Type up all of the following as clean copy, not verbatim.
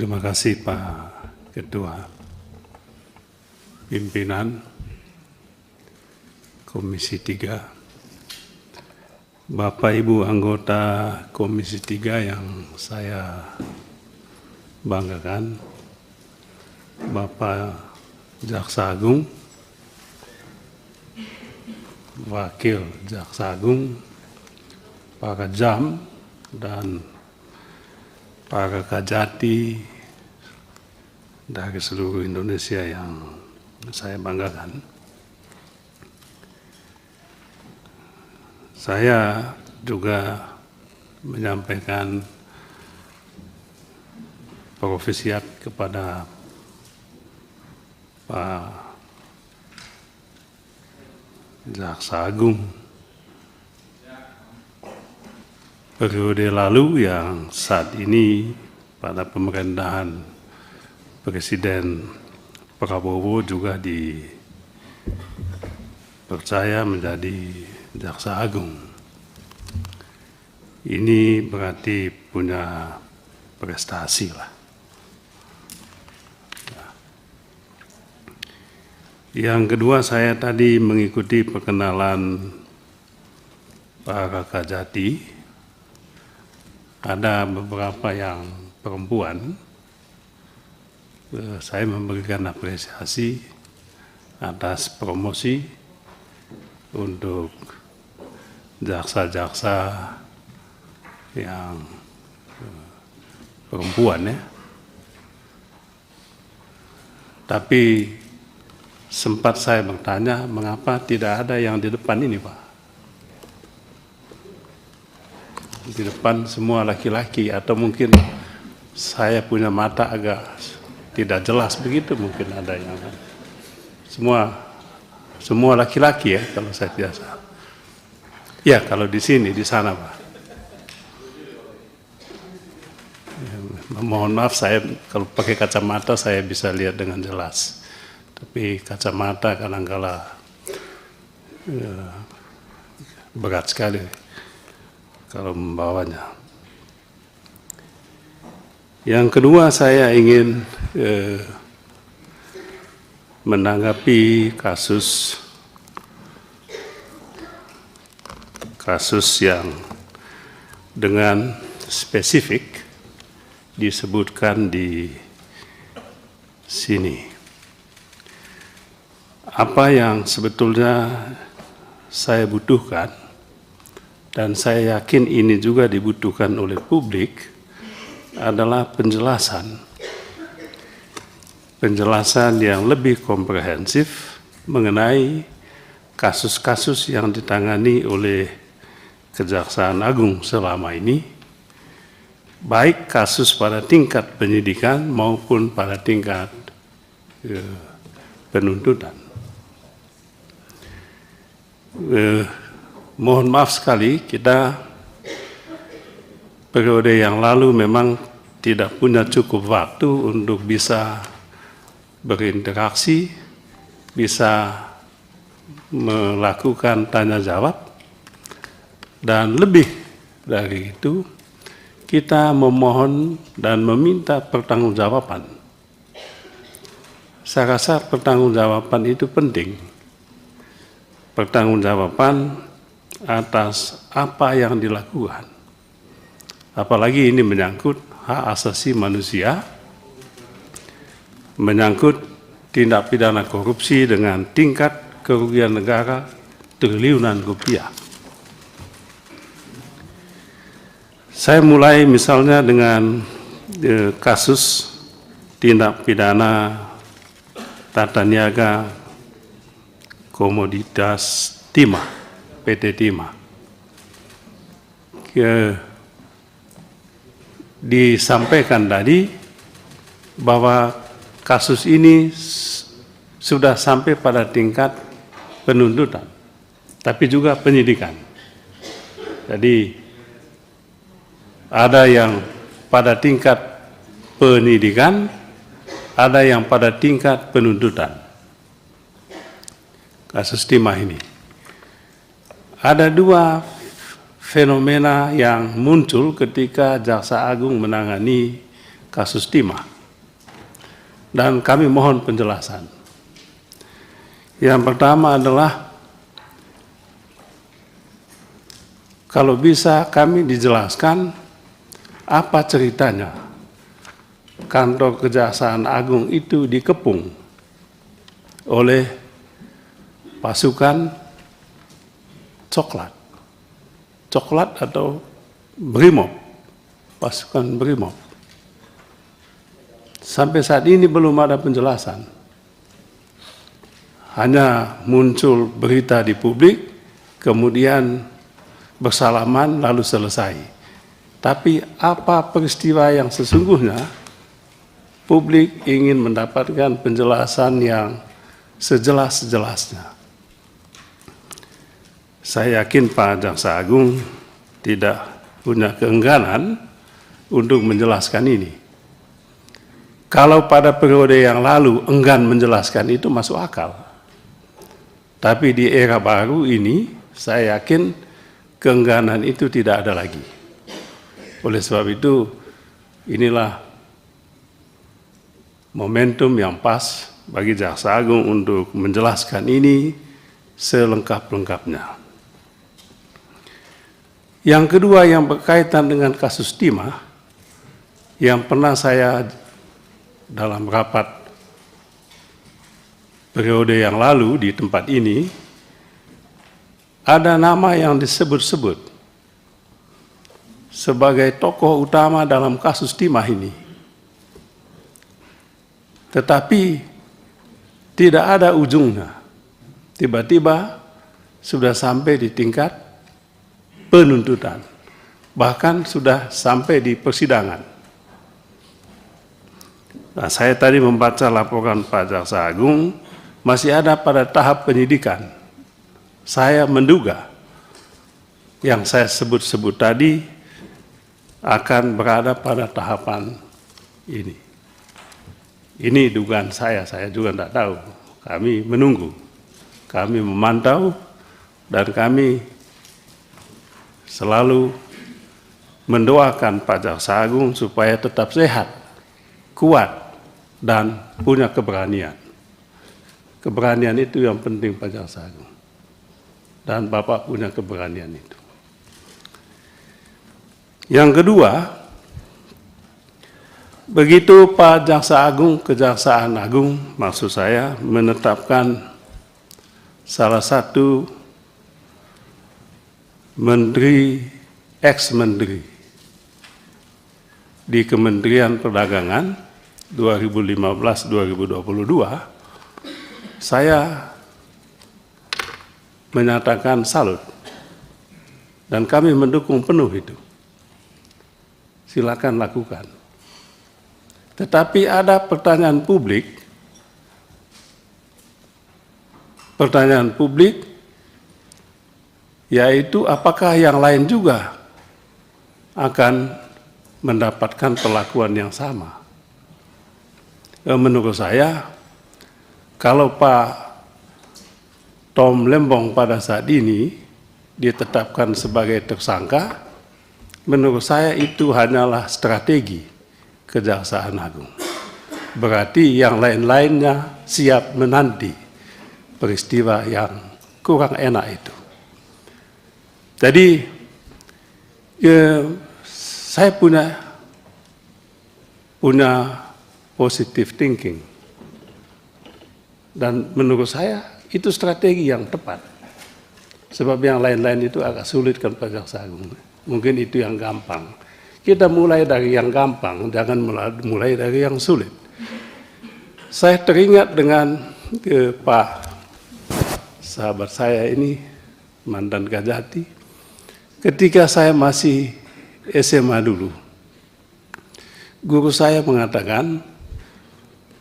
Terima kasih Pak Ketua Pimpinan Komisi 3, Bapak Ibu anggota Komisi 3 yang saya banggakan, Bapak Jaksa Agung, Wakil Jaksa Agung, Pak Kajam, dan para Kajati dari seluruh Indonesia yang saya banggakan. Saya juga menyampaikan profesiat kepada Pak Jaksa Agung periode lalu yang saat ini pada pemerintahan Presiden Prabowo juga dipercaya menjadi Jaksa Agung. Ini berarti punya prestasi lah. Yang kedua, saya tadi mengikuti perkenalan para Kajati. Ada beberapa yang perempuan, saya memberikan apresiasi atas promosi untuk jaksa-jaksa yang perempuan ya. Tapi sempat saya bertanya, mengapa tidak ada yang di depan ini Pak? Di depan semua laki-laki, atau mungkin saya punya mata agak tidak jelas begitu, mungkin ada yang semua laki-laki ya kalau saya tidak salah. Ya kalau di sini, di sana Pak. Ya, mohon maaf, saya kalau pakai kacamata saya bisa lihat dengan jelas, tapi kacamata kadang-kala berat sekali kalau membawanya. Yang kedua, saya ingin menanggapi kasus yang dengan spesifik disebutkan di sini. Apa yang sebetulnya saya butuhkan, dan saya yakin ini juga dibutuhkan oleh publik, adalah penjelasan yang lebih komprehensif mengenai kasus-kasus yang ditangani oleh Kejaksaan Agung selama ini, baik kasus pada tingkat penyidikan maupun pada tingkat penuntutan. Mohon maaf sekali, kita periode yang lalu memang tidak punya cukup waktu untuk bisa berinteraksi, bisa melakukan tanya jawab, dan lebih dari itu kita memohon dan meminta pertanggungjawaban. Saya rasa pertanggungjawaban itu penting. Pertanggungjawaban atas apa yang dilakukan. Apalagi ini menyangkut hak asasi manusia, menyangkut tindak pidana korupsi dengan tingkat kerugian negara triliunan rupiah. Saya mulai misalnya dengan kasus tindak pidana tata niaga komoditas timah, PT Timah. Disampaikan tadi bahwa kasus ini sudah sampai pada tingkat penuntutan, tapi juga penyidikan. Jadi ada yang pada tingkat penyidikan, ada yang pada tingkat penuntutan. Kasus timah ini. Ada dua fenomena yang muncul ketika Jaksa Agung menangani kasus timah. dan kami mohon penjelasan. Yang pertama adalah, kalau bisa kami dijelaskan apa ceritanya kantor Kejaksaan Agung itu dikepung oleh pasukan coklat atau Brimob, pasukan Brimob. Sampai saat ini belum ada penjelasan. Hanya muncul berita di publik, kemudian bersalaman lalu selesai. Tapi apa peristiwa yang sesungguhnya? Publik ingin mendapatkan penjelasan yang sejelas-jelasnya. Saya yakin Pak Jaksa Agung tidak punya keengganan untuk menjelaskan ini. Kalau pada periode yang lalu enggan menjelaskan itu masuk akal. Tapi di era baru ini saya yakin keengganan itu tidak ada lagi. Oleh sebab itu inilah momentum yang pas bagi Jaksa Agung untuk menjelaskan ini selengkap-lengkapnya. Yang kedua yang berkaitan dengan kasus timah, yang pernah saya dalam rapat periode yang lalu di tempat ini, ada nama yang disebut-sebut sebagai tokoh utama dalam kasus timah ini. Tetapi tidak ada ujungnya. Tiba-tiba sudah sampai di tingkat penuntutan. Bahkan sudah sampai di persidangan. Nah, saya tadi membaca laporan Pak Jaksa Agung, masih ada pada tahap penyidikan. Saya menduga yang saya sebut-sebut tadi akan berada pada tahapan ini. Ini dugaan saya juga tidak tahu. Kami menunggu, kami memantau, dan kami selalu mendoakan Pak Jaksa Agung supaya tetap sehat, kuat, dan punya keberanian. Keberanian itu yang penting Pak Jaksa Agung. Dan Bapak punya keberanian itu. Yang kedua, begitu Pak Jaksa Agung, Kejaksaan Agung, maksud saya, menetapkan salah satu menteri, ex-menteri di Kementerian Perdagangan 2015-2022, saya menyatakan salut. Dan kami mendukung penuh itu. Silakan lakukan. Tetapi ada pertanyaan publik, yaitu apakah yang lain juga akan mendapatkan perlakuan yang sama. Menurut saya, kalau Pak Tom Lembong pada saat ini ditetapkan sebagai tersangka, menurut saya itu hanyalah strategi Kejaksaan Agung. Berarti yang lain-lainnya siap menanti peristiwa yang kurang enak itu. Jadi saya punya positive thinking, dan menurut saya itu strategi yang tepat. Sebab yang lain-lain itu agak sulit kan Pak Jaksa Agung. Mungkin itu yang gampang. Kita mulai dari yang gampang, jangan mulai dari yang sulit. Saya teringat dengan Pak sahabat saya ini, mantan Kajati, ketika saya masih SMA dulu. Guru saya mengatakan,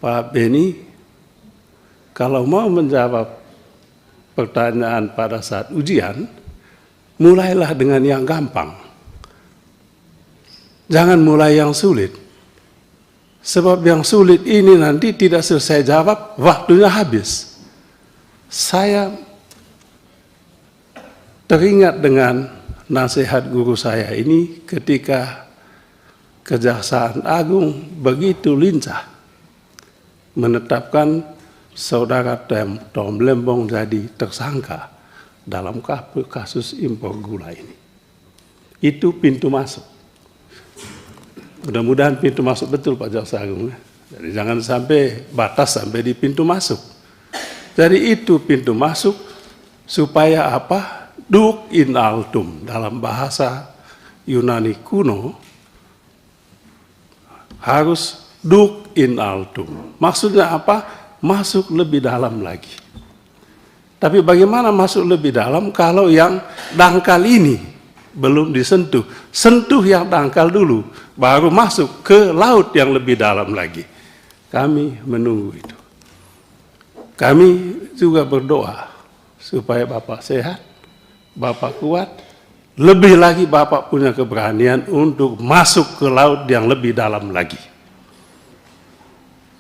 Pak Beni, kalau mau menjawab pertanyaan pada saat ujian, mulailah dengan yang gampang. Jangan mulai yang sulit. Sebab yang sulit ini nanti tidak selesai jawab, waktunya habis. Saya teringat dengan nasihat guru saya ini ketika Kejaksaan Agung begitu lincah menetapkan saudara Tom Lembong jadi tersangka dalam kasus impor gula ini. Itu pintu masuk. Mudah-mudahan pintu masuk betul Pak Jaksa Agung. Jadi jangan sampai batas sampai di pintu masuk. Jadi itu pintu masuk supaya apa? Duc in altum dalam bahasa Yunani kuno harus duc in altum. Maksudnya apa? Masuk lebih dalam lagi. Tapi bagaimana masuk lebih dalam kalau yang dangkal ini belum disentuh? Sentuh yang dangkal dulu, baru masuk ke laut yang lebih dalam lagi. Kami menunggu itu. Kami juga berdoa supaya Bapak sehat, Bapak kuat, lebih lagi Bapak punya keberanian untuk masuk ke laut yang lebih dalam lagi.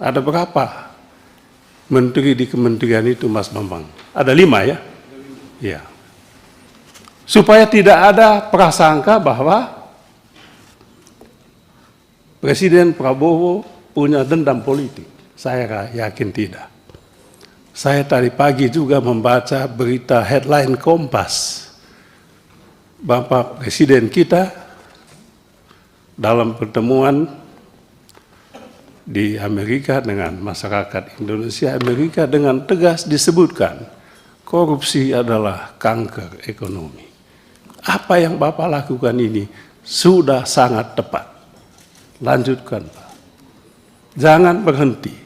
Ada berapa menteri di kementerian itu, Mas Bambang? Ada 5 ya? Iya. Supaya tidak ada prasangka bahwa Presiden Prabowo punya dendam politik. Saya yakin tidak. Saya tadi pagi juga membaca berita headline Kompas. Bapak Presiden kita dalam pertemuan di Amerika dengan masyarakat Indonesia, Amerika dengan tegas disebutkan korupsi adalah kanker ekonomi. Apa yang Bapak lakukan ini sudah sangat tepat. Lanjutkan Pak. Jangan berhenti.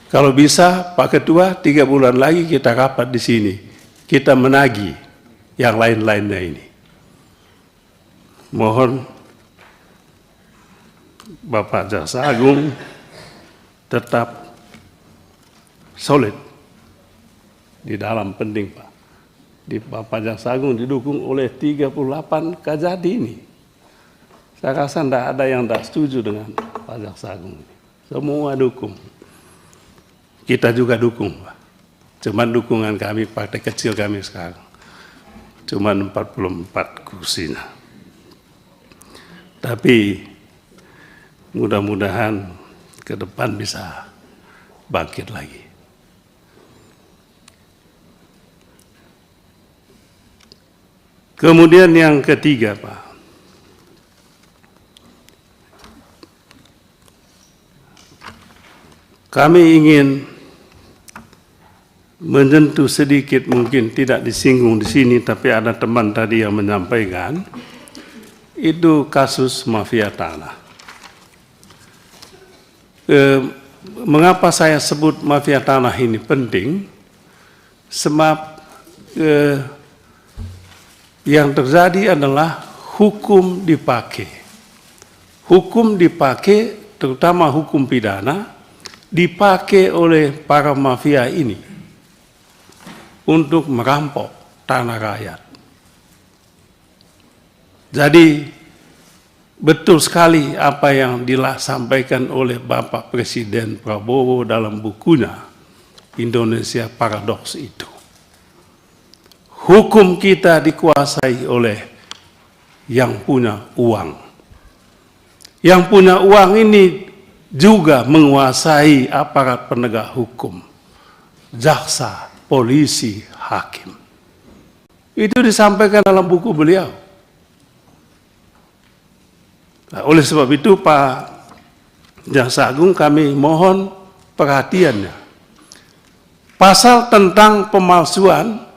Kalau bisa Pak Ketua 3 bulan lagi kita rapat di sini. Kita menagih yang lain-lainnya ini. Mohon Bapak Jaksa Agung tetap solid di dalam penting Pak. Di Bapak Jaksa Agung didukung oleh 38 Kajati ini. Saya rasa tidak ada yang tidak setuju dengan Pak Jaksa Agung ini. Semua dukung. Kita juga dukung Pak. Cuman dukungan kami, partai kecil kami sekarang. Cuman 44 kursinya. Tapi mudah-mudahan ke depan bisa bangkit lagi. Kemudian yang ketiga Pak, kami ingin menyentuh sedikit, mungkin tidak disinggung di sini, tapi ada teman tadi yang menyampaikan, itu kasus mafia tanah. Mengapa saya sebut mafia tanah ini penting? Sebab yang terjadi adalah hukum dipakai. Hukum dipakai, terutama hukum pidana, dipakai oleh para mafia ini untuk merampok tanah rakyat. Jadi betul sekali apa yang disampaikan oleh Bapak Presiden Prabowo dalam bukunya Indonesia Paradoks itu. Hukum kita dikuasai oleh yang punya uang. Yang punya uang ini juga menguasai aparat penegak hukum, jaksa, polisi, hakim. Itu disampaikan dalam buku beliau. Nah, oleh sebab itu Pak Jaksa Agung kami mohon perhatiannya. Pasal tentang pemalsuan,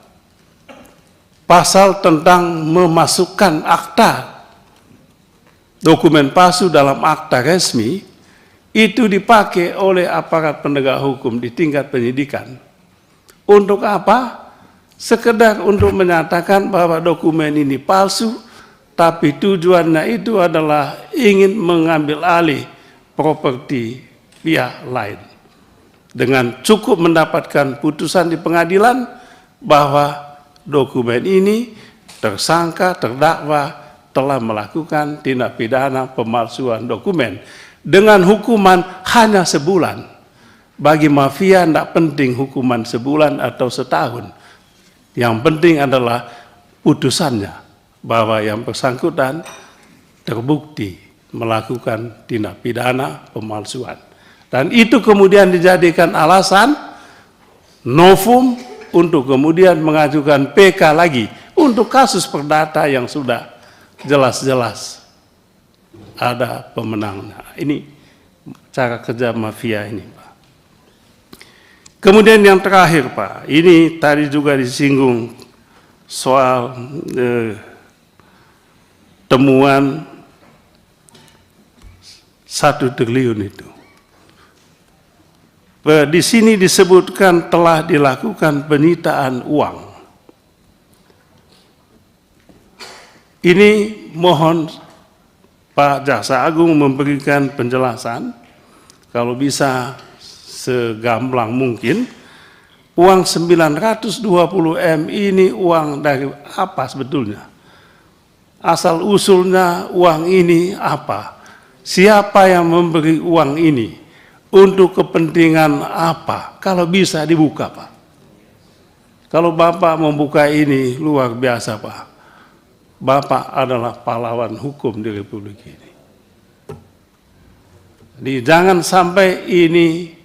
pasal tentang memasukkan akta dokumen palsu dalam akta resmi, itu dipakai oleh aparat penegak hukum di tingkat penyidikan. Untuk apa? Sekedar untuk menyatakan bahwa dokumen ini palsu, tapi tujuannya itu adalah ingin mengambil alih properti pihak lain. Dengan cukup mendapatkan putusan di pengadilan bahwa dokumen ini tersangka, terdakwa telah melakukan tindak pidana pemalsuan dokumen dengan hukuman hanya sebulan. Bagi mafia tidak penting hukuman sebulan atau setahun. Yang penting adalah putusannya, bahwa yang bersangkutan terbukti melakukan tindak pidana pemalsuan. Dan itu kemudian dijadikan alasan novum untuk kemudian mengajukan PK lagi untuk kasus perdata yang sudah jelas-jelas ada pemenangnya. Ini cara kerja mafia ini, Pak. Kemudian yang terakhir, Pak, ini tadi juga disinggung soal temuan 1 triliun itu. Di sini disebutkan telah dilakukan penyitaan uang. Ini mohon Pak Jaksa Agung memberikan penjelasan, kalau bisa segamblang mungkin, uang 920 M ini uang dari apa sebetulnya? Asal usulnya uang ini apa? Siapa yang memberi uang ini? Untuk kepentingan apa? Kalau bisa dibuka, Pak. Kalau Bapak membuka ini luar biasa, Pak. Bapak adalah pahlawan hukum di Republik ini. Jadi jangan sampai ini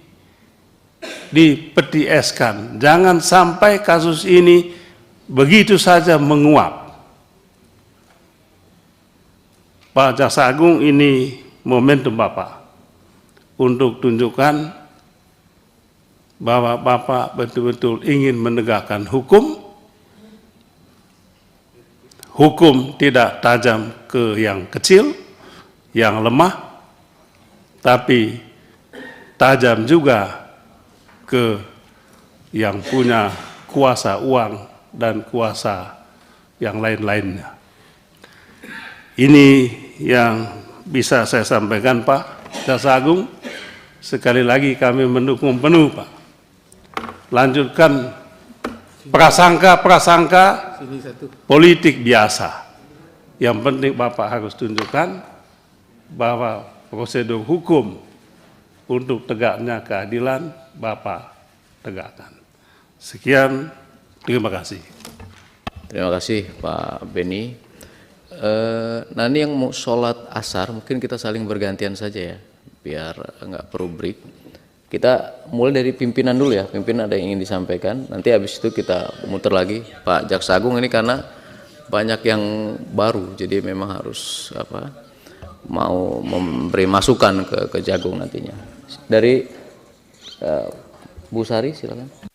dipetieskan. Jangan sampai kasus ini begitu saja menguap. Pak Jaksa Agung, ini momentum Bapak untuk tunjukkan bahwa Bapak betul-betul ingin menegakkan hukum. Hukum tidak tajam ke yang kecil, yang lemah, tapi tajam juga ke yang punya kuasa uang dan kuasa yang lain-lainnya. Ini yang bisa saya sampaikan, Pak Jaksa Agung. Sekali lagi kami mendukung penuh, Pak. Lanjutkan prasangka politik biasa. Yang penting Bapak harus tunjukkan bahwa prosedur hukum untuk tegaknya keadilan Bapak tegakkan. Sekian, terima kasih. Terima kasih Pak Beni. Nanti yang mau sholat asar mungkin kita saling bergantian saja ya, biar nggak perlu break. Kita mulai dari pimpinan dulu ya, pimpinan ada yang ingin disampaikan, nanti habis itu kita muter lagi. Pak Jaksa Agung ini karena banyak yang baru, jadi memang harus mau memberi masukan ke Jagung nantinya. Dari Bu Sari silakan.